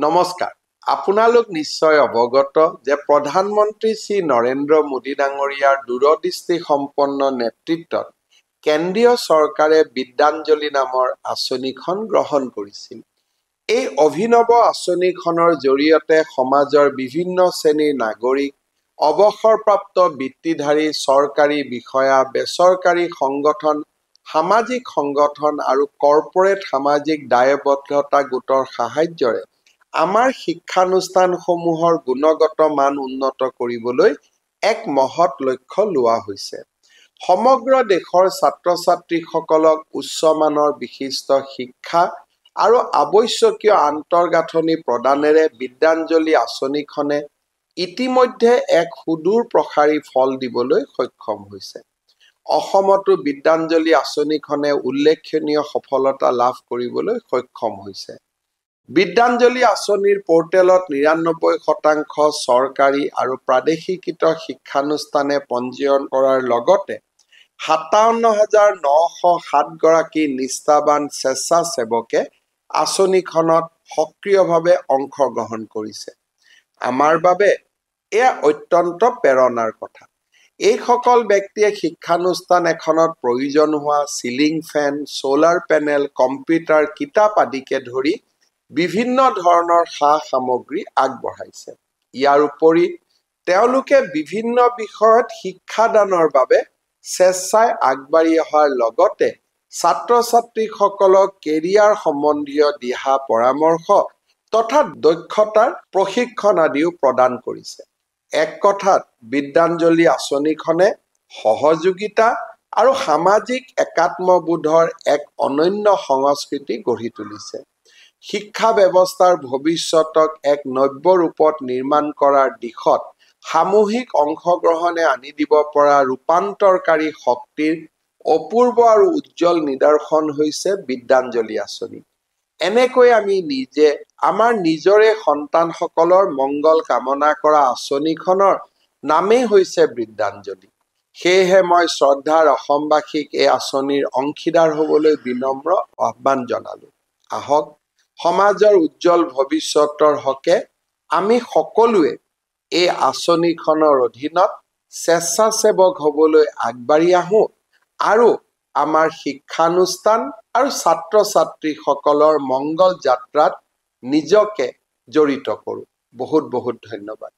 নমস্কাৰ। আপোনালোক নিশ্চয় অৱগত যে প্ৰধানমন্ত্ৰী শ্ৰী নৰেন্দ্ৰ মোদী ডাঙৰীয়াৰ দূৰদৃষ্টি সম্পন্ন নেতৃত্বত কেন্দ্ৰীয় চৰকাৰে বিদ্যাঞ্জলি নামৰ আঁচনিখন গ্ৰহণ কৰিছিল। এই অভিনৱ আঁচনিখনৰ জৰিয়তে সমাজৰ বিভিন্ন শ্ৰেণীৰ নাগৰিক, অৱসৰপ্ৰাপ্ত বৃত্তিধাৰী, চৰকাৰী বিষয়া, বেচৰকাৰী সংগঠন, সামাজিক সংগঠন আৰু কৰ্পৰেট সামাজিক দায়বদ্ধতা গোটৰ সাহায্যৰে আমাৰ শিক্ষানুষ্ঠানসমূহৰ গুণগত মান উন্নত কৰিবলৈ এক মহৎ লক্ষ্য লোৱা হৈছে। সমগ্ৰ দেশৰ ছাত্ৰ-ছাত্ৰীসকলক উচ্চমানৰ বিশিষ্ট শিক্ষা আৰু আৱশ্যকীয় আন্তঃগাঁথনি প্ৰদানেৰে বিদ্যাঞ্জলি আঁচনিখনে ইতিমধ্যে এক সুদূৰ প্ৰসাৰী ফল দিবলৈ সক্ষম হৈছে। অসমতো বিদ্যাঞ্জলি আঁচনিখনে উল্লেখনীয় সফলতা লাভ কৰিবলৈ সক্ষম হৈছে। বিদ্যাঞ্জলি আঁচনিৰ পৰ্টেলত ৯৯% চৰকাৰী আৰু প্ৰাদেশিকৃত শিক্ষানুষ্ঠানে পঞ্জীয়ন কৰাৰ লগতে ৫৭,৯০৭ গৰাকী নিষ্ঠাবান স্বেচ্ছাসেৱকে আঁচনিখনত সক্ৰিয়ভাৱে অংশগ্ৰহণ কৰিছে। আমাৰ বাবে এয়া অত্যন্ত প্ৰেৰণাৰ কথা। এইসকল ব্যক্তিয়ে শিক্ষানুষ্ঠান এখনত প্ৰয়োজন হোৱা ceiling fan, solar panel, computer, কিতাপ আদিকে ধৰি বিভিন্ন ধৰণৰ সা-সামগ্ৰী আগবঢ়াইছে। ইয়াৰ উপৰি তেওঁলোকে বিভিন্ন বিষয়ত শিক্ষাদানৰ বাবে স্বেচ্ছাই আগবাঢ়ি অহাৰ লগতে ছাত্ৰ-ছাত্ৰীসকলক কেৰিয়াৰ সম্বন্ধীয় দিহা পৰামৰ্শ তথা দক্ষতাৰ প্ৰশিক্ষণ আদিও প্ৰদান কৰিছে। এক কথাত বিদ্যাঞ্জলি আঁচনিখনে সহযোগিতা আৰু সামাজিক একাত্মবোধৰ এক অনন্য সংস্কৃতি গঢ়ি তুলিছে। শিক্ষা ব্যৱস্থাৰ ভৱিষ্যতক এক নব্য ৰূপত নিৰ্মাণ কৰাৰ দিশত সামূহিক অংশগ্ৰহণে আনি দিব পৰা ৰূপান্তৰকাৰী শক্তিৰ অপূৰ্ব আৰু উজ্জ্বল নিদৰ্শন হৈছে বিদ্যাঞ্জলি আঁচনি। এনেকৈ আমি নিজে আমাৰ নিজৰে সন্তানসকলৰ মংগল কামনা কৰা আঁচনিখনৰ নামেই হৈছে বিদ্যাঞ্জলি। সেয়েহে মই শ্ৰদ্ধাৰ অসমবাসীক এই আঁচনিৰ অংশীদাৰ হ'বলৈ বিনম্ৰ আহ্বান জনালো। আহক সমাজৰ উজ্জ্বল ভৱিষ্যতৰ হকে আমি সকলোৱে এই আঁচনিখনৰ অধীনত স্বেচ্ছাসেৱক হ'বলৈ আগবাঢ়ি আহোঁ আৰু আমাৰ শিক্ষানুষ্ঠান আৰু ছাত্ৰ-ছাত্ৰীসকলৰ মংগল যাত্ৰাত নিজকে জড়িত কৰোঁ। বহুত বহুত ধন্যবাদ।